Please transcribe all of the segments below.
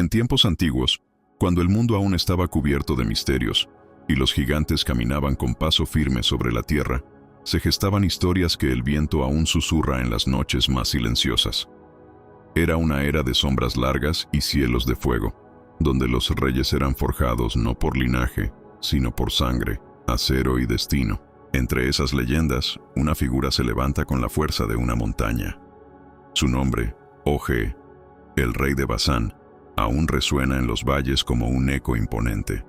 En tiempos antiguos, cuando el mundo aún estaba cubierto de misterios y los gigantes caminaban con paso firme sobre la tierra, se gestaban historias que el viento aún susurra en las noches más silenciosas. Era una era de sombras largas y cielos de fuego, donde los reyes eran forjados no por linaje, sino por sangre, acero y destino. Entre esas leyendas, una figura se levanta con la fuerza de una montaña. Su nombre, Og, el rey de Basán, aún resuena en los valles como un eco imponente.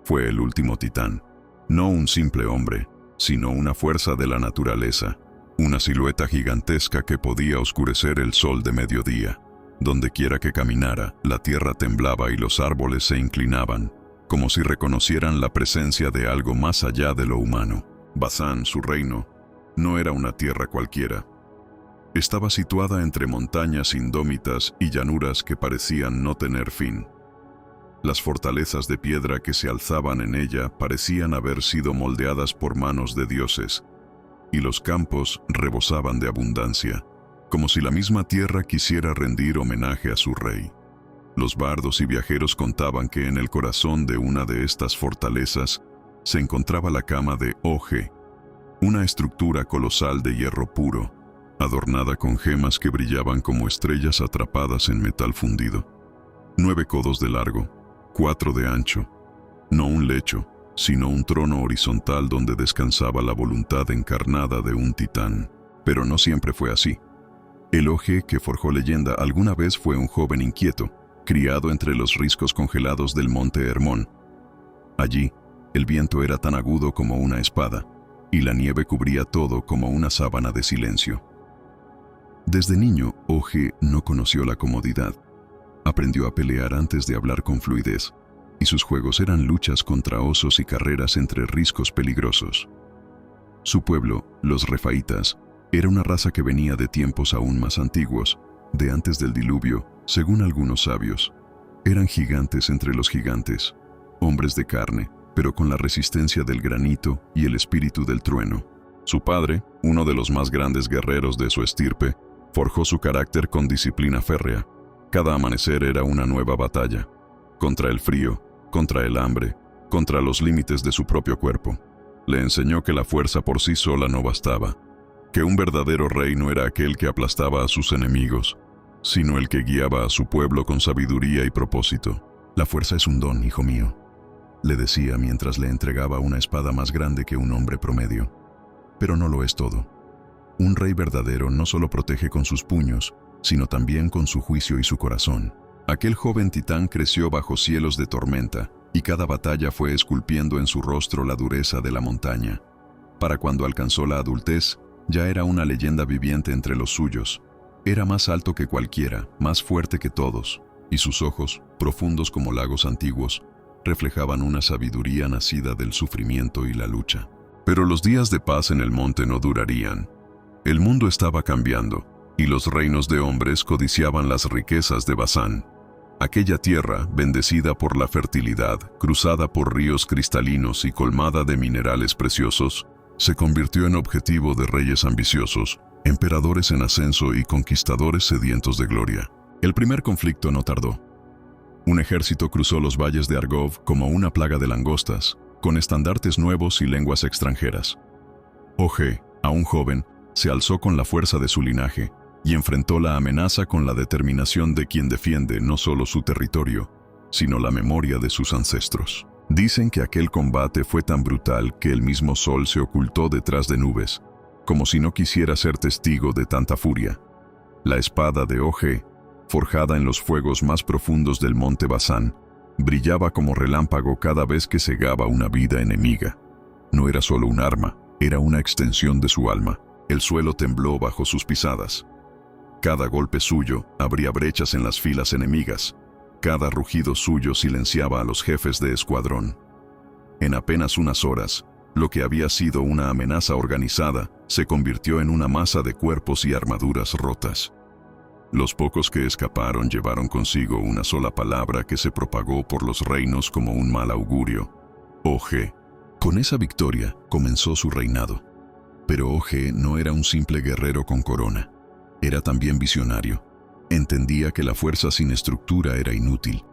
Fue el último titán, no un simple hombre, sino una fuerza de la naturaleza, una silueta gigantesca que podía oscurecer el sol de mediodía. Donde quiera que caminara, la tierra temblaba y los árboles se inclinaban, como si reconocieran la presencia de algo más allá de lo humano. Basán, su reino, no era una tierra cualquiera. Estaba situada entre montañas indómitas y llanuras que parecían no tener fin. Las fortalezas de piedra que se alzaban en ella parecían haber sido moldeadas por manos de dioses, y los campos rebosaban de abundancia, como si la misma tierra quisiera rendir homenaje a su rey. Los bardos y viajeros contaban que en el corazón de una de estas fortalezas se encontraba la cama de Og, una estructura colosal de hierro puro, adornada con gemas que brillaban como estrellas atrapadas en metal fundido. 9 codos de largo, 4 de ancho, no un lecho, sino un trono horizontal donde descansaba la voluntad encarnada de un titán. Pero no siempre fue así. El Og que forjó leyenda alguna vez fue un joven inquieto, criado entre los riscos congelados del monte Hermón. Allí, el viento era tan agudo como una espada, y la nieve cubría todo como una sábana de silencio. Desde niño, Og no conoció la comodidad. Aprendió a pelear antes de hablar con fluidez, y sus juegos eran luchas contra osos y carreras entre riscos peligrosos. Su pueblo, los Refaitas, era una raza que venía de tiempos aún más antiguos, de antes del diluvio, según algunos sabios. Eran gigantes entre los gigantes, hombres de carne, pero con la resistencia del granito y el espíritu del trueno. Su padre, uno de los más grandes guerreros de su estirpe, forjó su carácter con disciplina férrea. Cada amanecer era una nueva batalla, contra el frío, contra el hambre, contra los límites de su propio cuerpo. Le enseñó que la fuerza por sí sola no bastaba, que un verdadero rey no era aquel que aplastaba a sus enemigos, sino el que guiaba a su pueblo con sabiduría y propósito. La fuerza es un don, hijo mío, le decía mientras le entregaba una espada más grande que un hombre promedio. Pero no lo es todo. Un rey verdadero no solo protege con sus puños, sino también con su juicio y su corazón. Aquel joven titán creció bajo cielos de tormenta, y cada batalla fue esculpiendo en su rostro la dureza de la montaña. Para cuando alcanzó la adultez, ya era una leyenda viviente entre los suyos. Era más alto que cualquiera, más fuerte que todos, y sus ojos, profundos como lagos antiguos, reflejaban una sabiduría nacida del sufrimiento y la lucha. Pero los días de paz en el monte no durarían. El mundo estaba cambiando, y los reinos de hombres codiciaban las riquezas de Basán. Aquella tierra, bendecida por la fertilidad, cruzada por ríos cristalinos y colmada de minerales preciosos, se convirtió en objetivo de reyes ambiciosos, emperadores en ascenso y conquistadores sedientos de gloria. El primer conflicto no tardó. Un ejército cruzó los valles de Argov como una plaga de langostas, con estandartes nuevos y lenguas extranjeras. Og, aún joven, se alzó con la fuerza de su linaje y enfrentó la amenaza con la determinación de quien defiende no solo su territorio, sino la memoria de sus ancestros. Dicen que aquel combate fue tan brutal que el mismo sol se ocultó detrás de nubes, como si no quisiera ser testigo de tanta furia. La espada de Og, forjada en los fuegos más profundos del monte Basán, brillaba como relámpago cada vez que cegaba una vida enemiga. No era solo un arma, era una extensión de su alma. El suelo tembló bajo sus pisadas. Cada golpe suyo abría brechas en las filas enemigas. Cada rugido suyo silenciaba a los jefes de escuadrón. En apenas unas horas, lo que había sido una amenaza organizada se convirtió en una masa de cuerpos y armaduras rotas. Los pocos que escaparon llevaron consigo una sola palabra que se propagó por los reinos como un mal augurio: Og. Con esa victoria comenzó su reinado. Pero Og no era un simple guerrero con corona. Era también visionario. Entendía que la fuerza sin estructura era inútil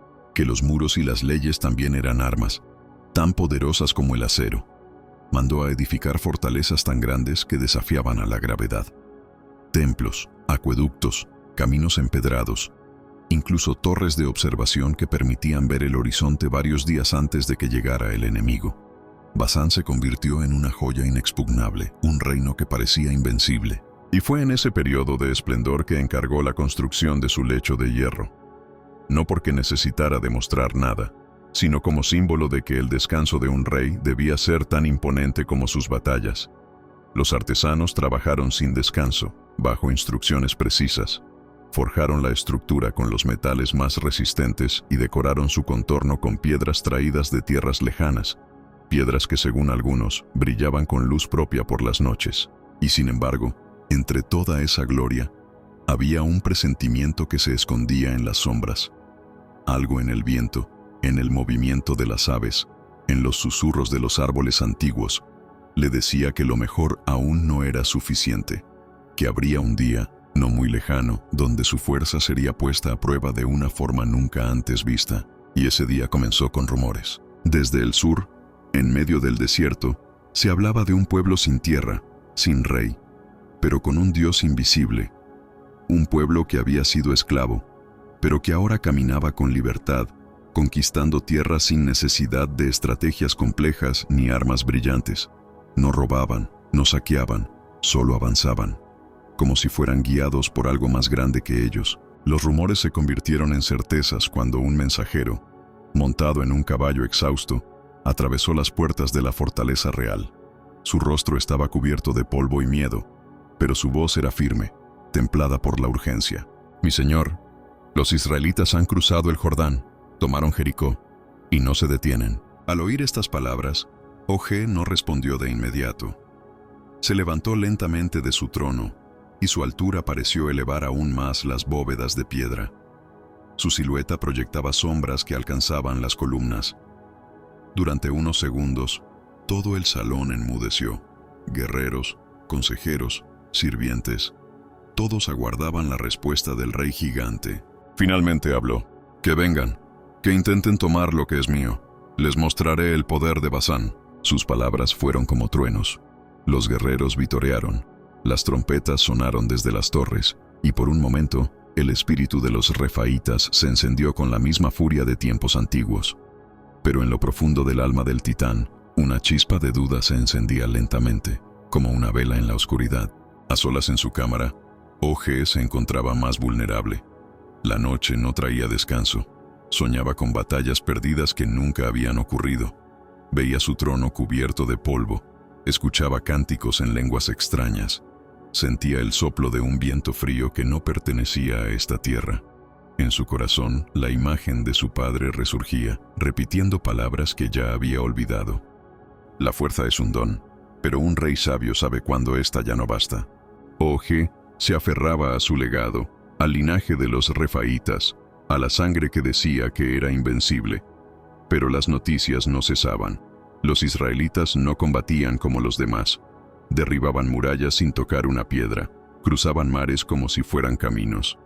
que los muros y las leyes también eran armas, tan poderosas como el acero. Mandó a edificar fortalezas tan grandes que desafiaban a la gravedad. Templos, acueductos, caminos empedrados, incluso torres de observación que permitían ver el horizonte varios días antes de que llegara el enemigo. Basán se convirtió en una joya inexpugnable, un reino que parecía invencible. Y fue en ese periodo de esplendor que encargó la construcción de su lecho de hierro. No porque necesitara demostrar nada, sino como símbolo de que el descanso de un rey debía ser tan imponente como sus batallas. Los artesanos trabajaron sin descanso, bajo instrucciones precisas. Forjaron la estructura con los metales más resistentes y decoraron su contorno con piedras traídas de tierras lejanas, piedras que según algunos brillaban con luz propia por las noches. Y sin embargo, entre toda esa gloria, había un presentimiento que se escondía en las sombras. Algo en el viento, en el movimiento de las aves, en los susurros de los árboles antiguos, le decía que lo mejor aún no era suficiente, que habría un día, no muy lejano, donde su fuerza sería puesta a prueba de una forma nunca antes vista, y ese día comenzó con rumores. Desde el sur, en medio del desierto, se hablaba de un pueblo sin tierra, sin rey, pero con un Dios invisible, un pueblo que había sido esclavo, pero que ahora caminaba con libertad, conquistando tierras sin necesidad de estrategias complejas ni armas brillantes. No robaban, no saqueaban, solo avanzaban, como si fueran guiados por algo más grande que ellos. Los rumores se convirtieron en certezas cuando un mensajero, montado en un caballo exhausto, atravesó las puertas de la fortaleza real. Su rostro estaba cubierto de polvo y miedo, pero su voz era firme, templada por la urgencia. «Mi señor, los israelitas han cruzado el Jordán, tomaron Jericó, y no se detienen». Al oír estas palabras, Og no respondió de inmediato. Se levantó lentamente de su trono, y su altura pareció elevar aún más las bóvedas de piedra. Su silueta proyectaba sombras que alcanzaban las columnas. Durante unos segundos, todo el salón enmudeció. Guerreros, consejeros, sirvientes, todos aguardaban la respuesta del rey gigante. Finalmente habló: «Que vengan, que intenten tomar lo que es mío. Les mostraré el poder de Basán». Sus palabras fueron como truenos. Los guerreros vitorearon, las trompetas sonaron desde las torres, y por un momento, el espíritu de los refaítas se encendió con la misma furia de tiempos antiguos. Pero en lo profundo del alma del titán, una chispa de duda se encendía lentamente, como una vela en la oscuridad. A solas en su cámara, Og se encontraba más vulnerable. La noche no traía descanso. Soñaba con batallas perdidas que nunca habían ocurrido. Veía su trono cubierto de polvo, escuchaba cánticos en lenguas extrañas, sentía el soplo de un viento frío que no pertenecía a esta tierra. En su corazón, la imagen de su padre resurgía, repitiendo palabras que ya había olvidado. La fuerza es un don, pero un rey sabio sabe cuándo ésta ya no basta. Og se aferraba a su legado, al linaje de los refaítas, a la sangre que decía que era invencible. Pero las noticias no cesaban. Los israelitas no combatían como los demás. Derribaban murallas sin tocar una piedra, cruzaban mares como si fueran caminos.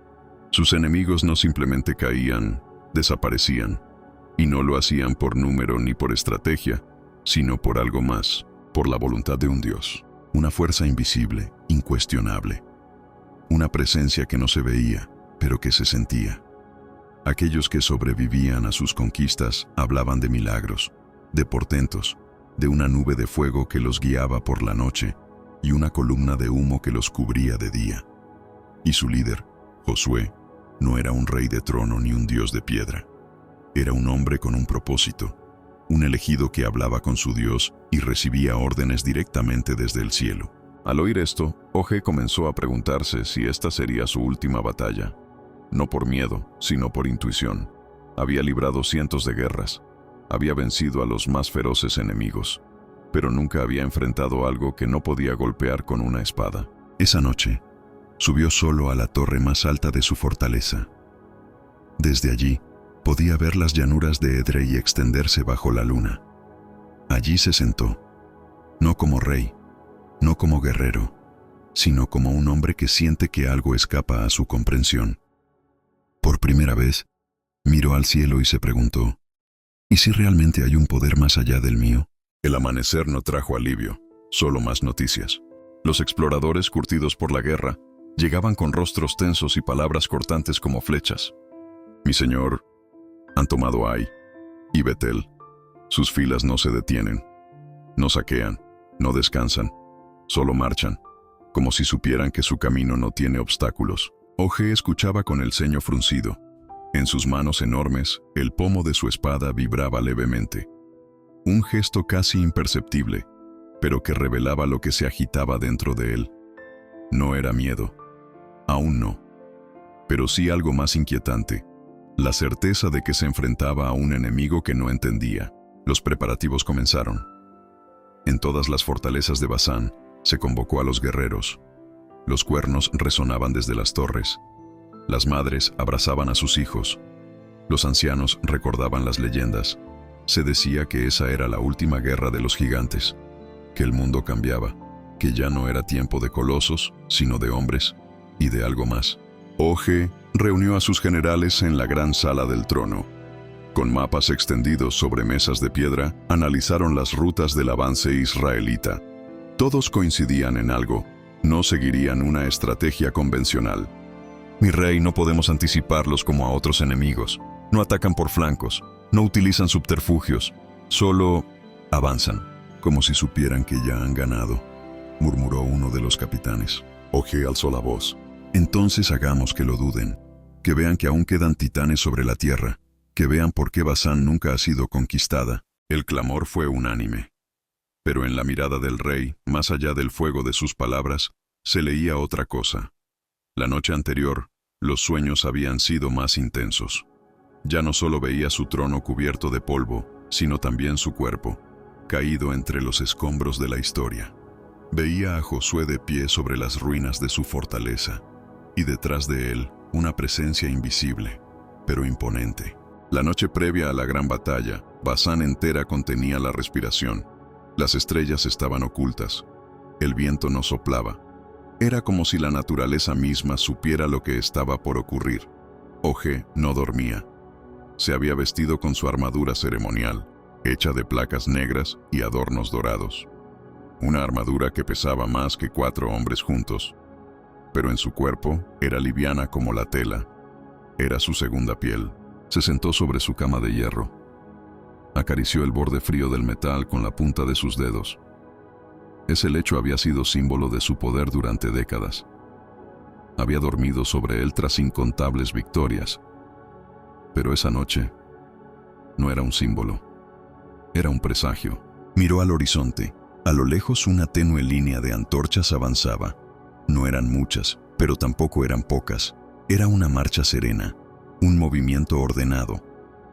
Sus enemigos no simplemente caían, desaparecían, y no lo hacían por número ni por estrategia, sino por algo más, por la voluntad de un Dios, una fuerza invisible, incuestionable, una presencia que no se veía, pero que se sentía. Aquellos que sobrevivían a sus conquistas hablaban de milagros, de portentos, de una nube de fuego que los guiaba por la noche y una columna de humo que los cubría de día. Y su líder, Josué, no era un rey de trono ni un dios de piedra. Era un hombre con un propósito, un elegido que hablaba con su Dios y recibía órdenes directamente desde el cielo. Al oír esto, Og comenzó a preguntarse si esta sería su última batalla. No por miedo, sino por intuición. Había librado cientos de guerras. Había vencido a los más feroces enemigos, pero nunca había enfrentado algo que no podía golpear con una espada. Esa noche, subió solo a la torre más alta de su fortaleza. Desde allí, podía ver las llanuras de Edrei extenderse bajo la luna. Allí se sentó, no como rey, no como guerrero, sino como un hombre que siente que algo escapa a su comprensión. Por primera vez, Miró al cielo y se preguntó, ¿y si realmente hay un poder más allá del mío? El amanecer no trajo alivio, solo más noticias. Los exploradores, curtidos por la guerra, llegaban con rostros tensos y palabras cortantes como flechas. Mi señor, han tomado Ai y Betel. Sus filas no se detienen, no saquean, no descansan, solo marchan, como si supieran que su camino no tiene obstáculos. Oje escuchaba con el ceño fruncido. En sus manos enormes, el pomo de su espada vibraba levemente. Un gesto casi imperceptible, pero que revelaba lo que se agitaba dentro de él. No era miedo, aún no, pero sí algo más inquietante, la certeza de que se enfrentaba a un enemigo que no entendía. Los preparativos comenzaron. En todas las fortalezas de Basán se convocó a los guerreros. Los cuernos resonaban desde las torres. Las madres abrazaban a sus hijos. Los ancianos recordaban las leyendas. Se decía que esa era la última guerra de los gigantes, que el mundo cambiaba, que ya no era tiempo de colosos, sino de hombres y de algo más. Oje reunió a sus generales en la gran sala del trono. Con mapas extendidos sobre mesas de piedra, analizaron las rutas del avance israelita. Todos coincidían en algo: no seguirían una estrategia convencional. Mi rey, no podemos anticiparlos como a otros enemigos. No atacan por flancos, no utilizan subterfugios, solo avanzan, como si supieran que ya han ganado, murmuró uno de los capitanes. Oje alzó la voz. Entonces hagamos que lo duden, que vean que aún quedan titanes sobre la tierra, que vean por qué Basán nunca ha sido conquistada. El clamor fue unánime. Pero en la mirada del rey, más allá del fuego de sus palabras, se leía otra cosa. La noche anterior, los sueños habían sido más intensos. Ya no solo veía su trono cubierto de polvo, sino también su cuerpo, caído entre los escombros de la historia. Veía a Josué de pie sobre las ruinas de su fortaleza, y detrás de él, una presencia invisible, pero imponente. La noche previa a la gran batalla, Basán entera contenía la respiración. Las estrellas estaban ocultas. El viento no soplaba. Era como si la naturaleza misma supiera lo que estaba por ocurrir. Oje no dormía. Se había vestido con su armadura ceremonial, hecha de placas negras y adornos dorados. Una armadura que pesaba más que 4 hombres juntos. Pero en su cuerpo era liviana como la tela. Era su segunda piel. Se sentó sobre su cama de hierro. Acarició el borde frío del metal con la punta de sus dedos. Ese lecho había sido símbolo de su poder durante décadas. Había dormido sobre él tras incontables victorias. Pero esa noche no era un símbolo. Era un presagio. Miró al horizonte. A lo lejos una tenue línea de antorchas avanzaba. No eran muchas, pero tampoco eran pocas. Era una marcha serena, un movimiento ordenado,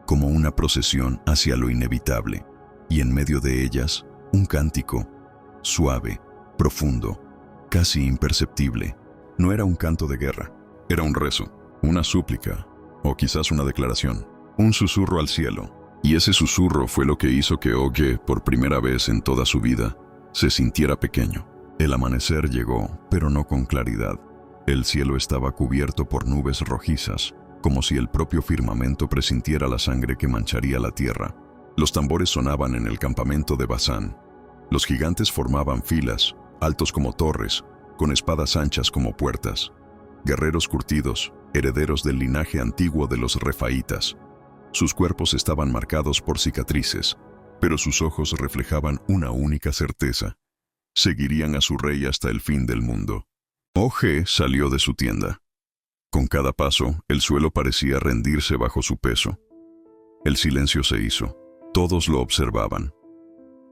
como una procesión hacia lo inevitable. Y en medio de ellas, un cántico, suave, profundo, casi imperceptible. No era un canto de guerra, era un rezo, una súplica, o quizás una declaración, un susurro al cielo. Y ese susurro fue lo que hizo que Oje, por primera vez en toda su vida, se sintiera pequeño. El amanecer llegó, pero no con claridad. El cielo estaba cubierto por nubes rojizas, como si el propio firmamento presintiera la sangre que mancharía la tierra. Los tambores sonaban en el campamento de Basán. Los gigantes formaban filas, altos como torres, con espadas anchas como puertas. Guerreros curtidos, herederos del linaje antiguo de los refaítas. Sus cuerpos estaban marcados por cicatrices, pero sus ojos reflejaban una única certeza: seguirían a su rey hasta el fin del mundo. Oje salió de su tienda. Con cada paso, el suelo parecía rendirse bajo su peso. El silencio se hizo. Todos lo observaban.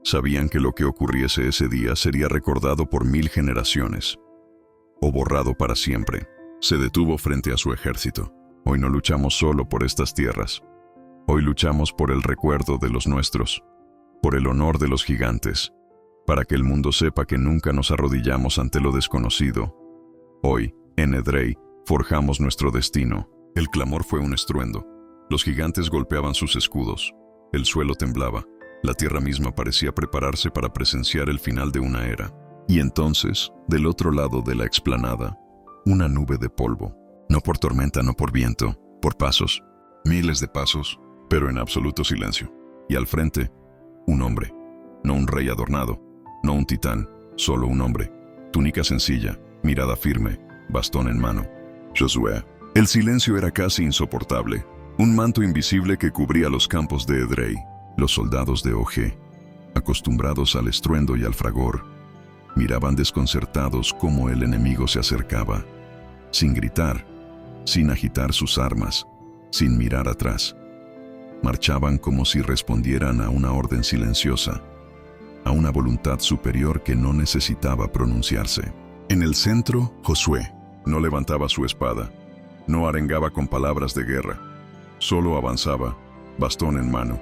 Sabían que lo que ocurriese ese día sería recordado por 1000 generaciones, o borrado para siempre. Se detuvo frente a su ejército. Hoy no luchamos solo por estas tierras. Hoy luchamos por el recuerdo de los nuestros, por el honor de los gigantes, para que el mundo sepa que nunca nos arrodillamos ante lo desconocido. Hoy, en Edrei, forjamos nuestro destino. El clamor fue un estruendo. Los gigantes golpeaban sus escudos. El suelo temblaba. La tierra misma parecía prepararse para presenciar el final de una era. Y entonces, del otro lado de la explanada, una nube de polvo. No por tormenta, no por viento, por pasos. Miles de pasos, pero en absoluto silencio. Y al frente, un hombre. No un rey adornado, no un titán, solo un hombre. Túnica sencilla, mirada firme, bastón en mano. Josué. El silencio era casi insoportable. Un manto invisible que cubría los campos de Edrei. Los soldados de Og, acostumbrados al estruendo y al fragor, miraban desconcertados cómo el enemigo se acercaba, sin gritar, sin agitar sus armas, sin mirar atrás. Marchaban como si respondieran a una orden silenciosa, a una voluntad superior que no necesitaba pronunciarse. En el centro, Josué no levantaba su espada, no arengaba con palabras de guerra, solo avanzaba, bastón en mano,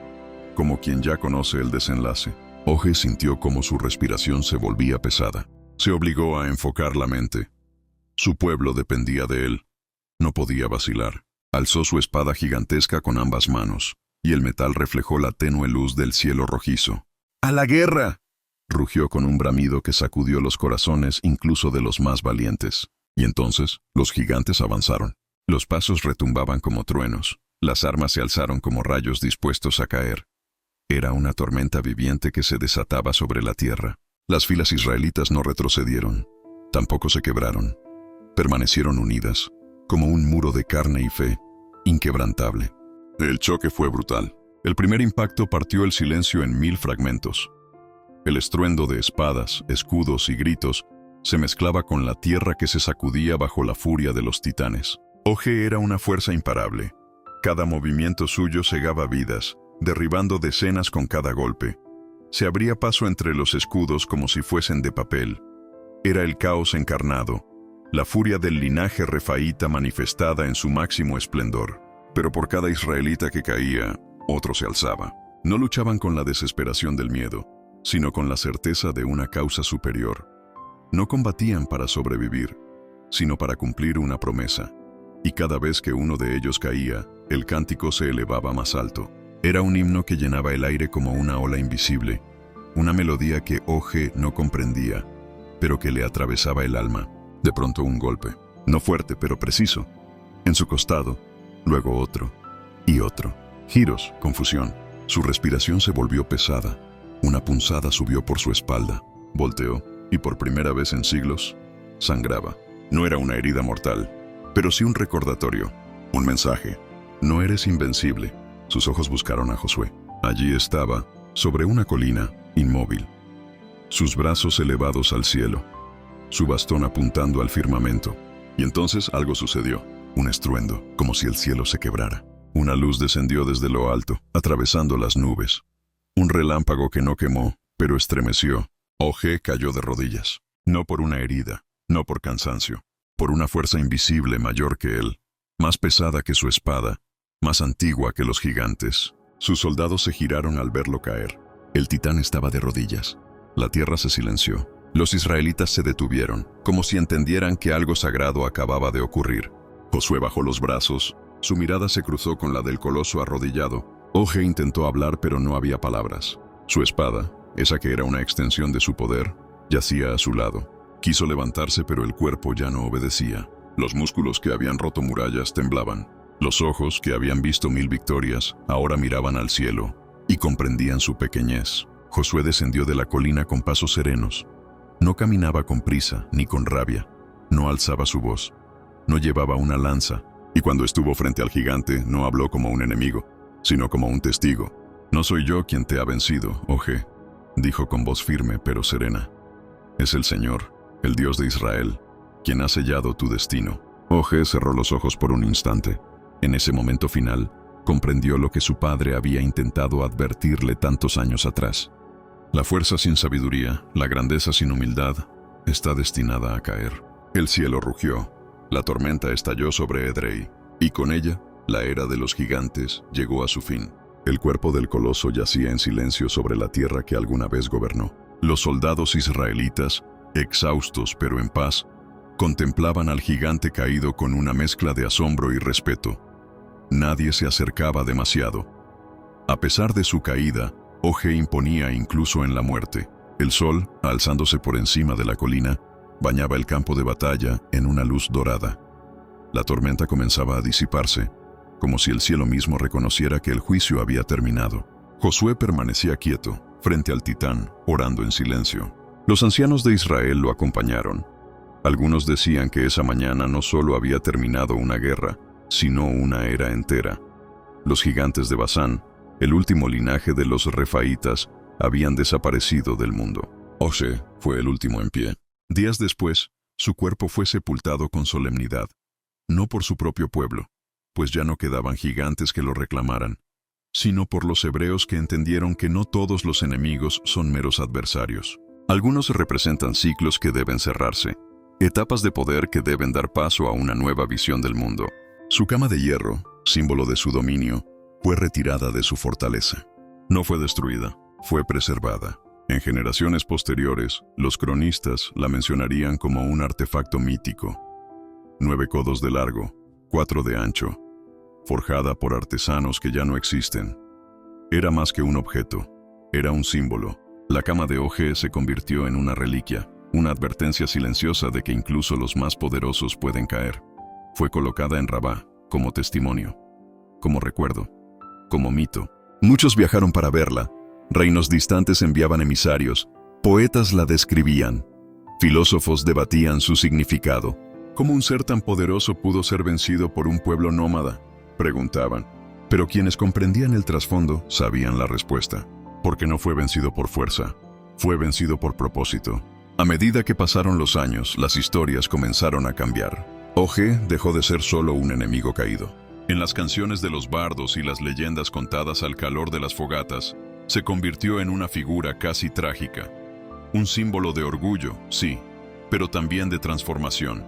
como quien ya conoce el desenlace. Og sintió como su respiración se volvía pesada. Se obligó a enfocar la mente. Su pueblo dependía de él. No podía vacilar. Alzó su espada gigantesca con ambas manos, y el metal reflejó la tenue luz del cielo rojizo. ¡A la guerra!, rugió con un bramido que sacudió los corazones incluso de los más valientes. Y entonces, los gigantes avanzaron. Los pasos retumbaban como truenos. Las armas se alzaron como rayos dispuestos a caer. Era una tormenta viviente que se desataba sobre la tierra. Las filas israelitas no retrocedieron, tampoco se quebraron. Permanecieron unidas, como un muro de carne y fe, inquebrantable. El choque fue brutal. El primer impacto partió el silencio en 1000 fragmentos. El estruendo de espadas, escudos y gritos se mezclaba con la tierra que se sacudía bajo la furia de los titanes. Og era una fuerza imparable. Cada movimiento suyo cegaba vidas, derribando decenas con cada golpe. Se abría paso entre los escudos como si fuesen de papel. Era el caos encarnado, la furia del linaje refaíta manifestada en su máximo esplendor. Pero por cada israelita que caía, otro se alzaba. No luchaban con la desesperación del miedo, sino con la certeza de una causa superior. No combatían para sobrevivir, sino para cumplir una promesa. Y cada vez que uno de ellos caía, el cántico se elevaba más alto. Era un himno que llenaba el aire como una ola invisible, una melodía que Og no comprendía, pero que le atravesaba el alma. De pronto un golpe, no fuerte pero preciso, en su costado, luego otro y otro. Giros, confusión. Su respiración se volvió pesada. Una punzada subió por su espalda. Volteó y por primera vez en siglos, sangraba. No era una herida mortal, pero sí un recordatorio, un mensaje. No eres invencible. Sus ojos buscaron a Josué. Allí estaba, sobre una colina, inmóvil. Sus brazos elevados al cielo, su bastón apuntando al firmamento. Y entonces algo sucedió, un estruendo, como si el cielo se quebrara. Una luz descendió desde lo alto, atravesando las nubes. Un relámpago que no quemó, pero estremeció. Og cayó de rodillas. No por una herida, no por cansancio, por una fuerza invisible mayor que él, más pesada que su espada, más antigua que los gigantes. Sus soldados se giraron al verlo caer. El titán estaba de rodillas. La tierra se silenció. Los israelitas se detuvieron, como si entendieran que algo sagrado acababa de ocurrir. Josué bajó los brazos. Su mirada se cruzó con la del coloso arrodillado. Og intentó hablar, pero no había palabras. Su espada, esa que era una extensión de su poder, yacía a su lado. Quiso levantarse, pero el cuerpo ya no obedecía. Los músculos que habían roto murallas temblaban. Los ojos, que habían visto 1000 victorias, ahora miraban al cielo y comprendían su pequeñez. Josué descendió de la colina con pasos serenos. No caminaba con prisa ni con rabia. No alzaba su voz. No llevaba una lanza. Y cuando estuvo frente al gigante, no habló como un enemigo, sino como un testigo. «No soy yo quien te ha vencido, Og», dijo con voz firme pero serena. «Es el Señor, el Dios de Israel, quien ha sellado tu destino». Og cerró los ojos por un instante. En ese momento final, comprendió lo que su padre había intentado advertirle tantos años atrás. La fuerza sin sabiduría, la grandeza sin humildad, está destinada a caer. El cielo rugió, la tormenta estalló sobre Edrei, y con ella, la era de los gigantes llegó a su fin. El cuerpo del coloso yacía en silencio sobre la tierra que alguna vez gobernó. Los soldados israelitas, exhaustos pero en paz, contemplaban al gigante caído con una mezcla de asombro y respeto. Nadie se acercaba demasiado. A pesar de su caída, Og imponía incluso en la muerte. El sol, alzándose por encima de la colina, bañaba el campo de batalla en una luz dorada. La tormenta comenzaba a disiparse. como si el cielo mismo reconociera que el juicio había terminado. Josué permanecía quieto, frente al titán, orando en silencio. Los ancianos de Israel lo acompañaron. Algunos decían que esa mañana no solo había terminado una guerra, sino una era entera. Los gigantes de Basán, el último linaje de los refaítas, habían desaparecido del mundo. Oshe fue el último en pie. Días después, su cuerpo fue sepultado con solemnidad, no por su propio pueblo, pues ya no quedaban gigantes que lo reclamaran, sino por los hebreos que entendieron que no todos los enemigos son meros adversarios. Algunos representan ciclos que deben cerrarse, etapas de poder que deben dar paso a una nueva visión del mundo. Su cama de hierro, símbolo de su dominio, fue retirada de su fortaleza. No fue destruida, fue preservada. En generaciones posteriores, los cronistas la mencionarían como un artefacto mítico. 9 codos de largo, 4 de ancho, forjada por artesanos que ya no existen. Era más que un objeto, era un símbolo. La cama de Oje se convirtió en una reliquia, una advertencia silenciosa de que incluso los más poderosos pueden caer. Fue colocada en Rabá, como testimonio, como recuerdo, como mito. Muchos viajaron para verla. Reinos distantes enviaban emisarios, poetas la describían, filósofos debatían su significado. ¿Cómo un ser tan poderoso pudo ser vencido por un pueblo nómada?, preguntaban. Pero quienes comprendían el trasfondo sabían la respuesta. Porque no fue vencido por fuerza, fue vencido por propósito. A medida que pasaron los años, las historias comenzaron a cambiar. Oje dejó de ser solo un enemigo caído. En las canciones de los bardos y las leyendas contadas al calor de las fogatas, se convirtió en una figura casi trágica. Un símbolo de orgullo, sí, pero también de transformación,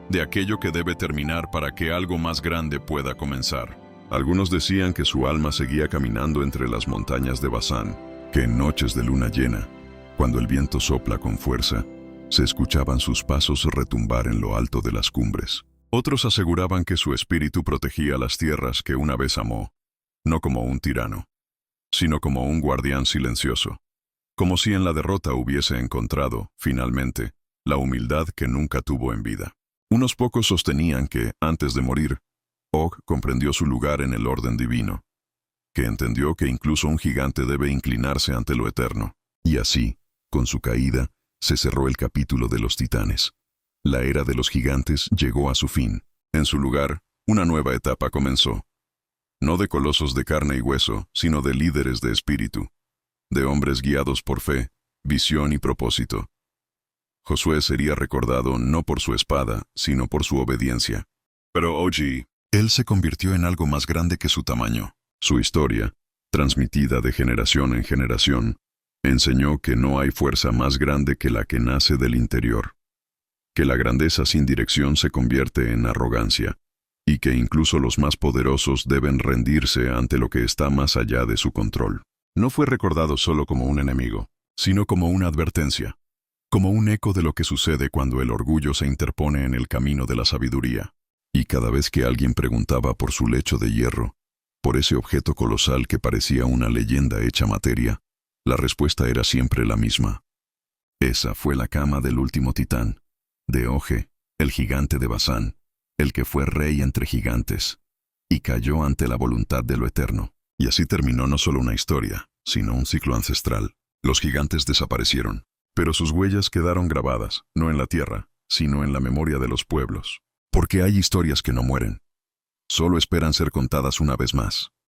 de aquello que debe terminar para que algo más grande pueda comenzar. Algunos decían que su alma seguía caminando entre las montañas de Basán, que en noches de luna llena, cuando el viento sopla con fuerza, se escuchaban sus pasos retumbar en lo alto de las cumbres. Otros aseguraban que su espíritu protegía las tierras que una vez amó, no como un tirano, sino como un guardián silencioso, como si en la derrota hubiese encontrado, finalmente, la humildad que nunca tuvo en vida. Unos pocos sostenían que, antes de morir, Og comprendió su lugar en el orden divino, que entendió que incluso un gigante debe inclinarse ante lo eterno. Y así, con su caída, se cerró el capítulo de los titanes. La era de los gigantes llegó a su fin. En su lugar, una nueva etapa comenzó. No de colosos de carne y hueso, sino de líderes de espíritu, de hombres guiados por fe, visión y propósito. Josué sería recordado no por su espada, sino por su obediencia. Pero Oji, él se convirtió en algo más grande que su tamaño. Su historia, transmitida de generación en generación, enseñó que no hay fuerza más grande que la que nace del interior, que la grandeza sin dirección se convierte en arrogancia, y que incluso los más poderosos deben rendirse ante lo que está más allá de su control. No fue recordado solo como un enemigo, sino como una advertencia, como un eco de lo que sucede cuando el orgullo se interpone en el camino de la sabiduría. Y cada vez que alguien preguntaba por su lecho de hierro, por ese objeto colosal que parecía una leyenda hecha materia, la respuesta era siempre la misma. Esa fue la cama del último titán, de Oje, el gigante de Basán, el que fue rey entre gigantes, y cayó ante la voluntad de lo eterno. Y así terminó no solo una historia, sino un ciclo ancestral. Los gigantes desaparecieron, pero sus huellas quedaron grabadas, no en la tierra, sino en la memoria de los pueblos. Porque hay historias que no mueren, solo esperan ser contadas una vez más.